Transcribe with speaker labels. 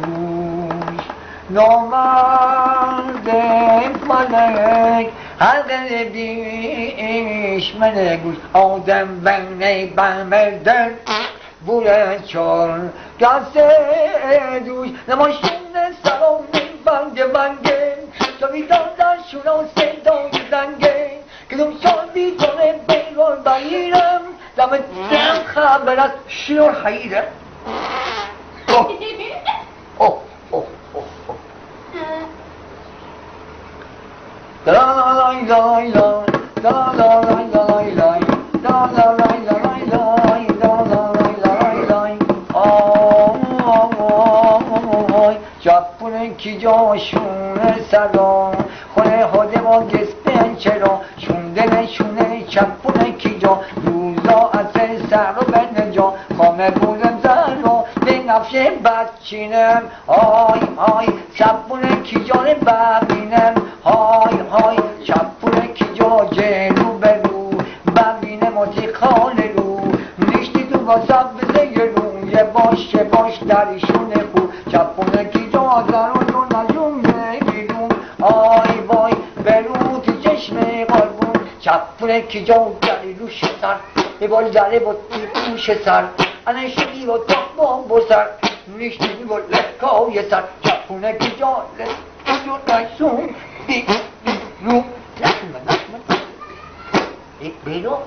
Speaker 1: گوش نامرد فلک حلقه بیش من گوش آدم بنه بمردن بوله چار گسته دوش نماشون سلام بنده بنده سویدان در شنا سیدان زنگه کدوم سال بیتونه بیرون بگیرم دم خبر از شنور حیره جپونه کی جاشونه سلام خونه خود ما گسپن چرا شونده نشونه چپونه کی جا روزا از سر رو بنه جا خامه بودم زن به نفش بچینم های های چپونه کی جانه ببینم های های چپونه کی جا جلو برو ببینم آتی خانه رو نشتی تو با سب بزه رو یه باش درشونه خوب چپونه کی جا زرون رو نجوم بگیرون آی وای برو تو چشم قلبون چپونه کی جا دلی رو شسر یه بال دلی با تیپون شسر انشتی با تاق با سر نشتی با لکای سر چپونه کی جا لکو نجوم رو برو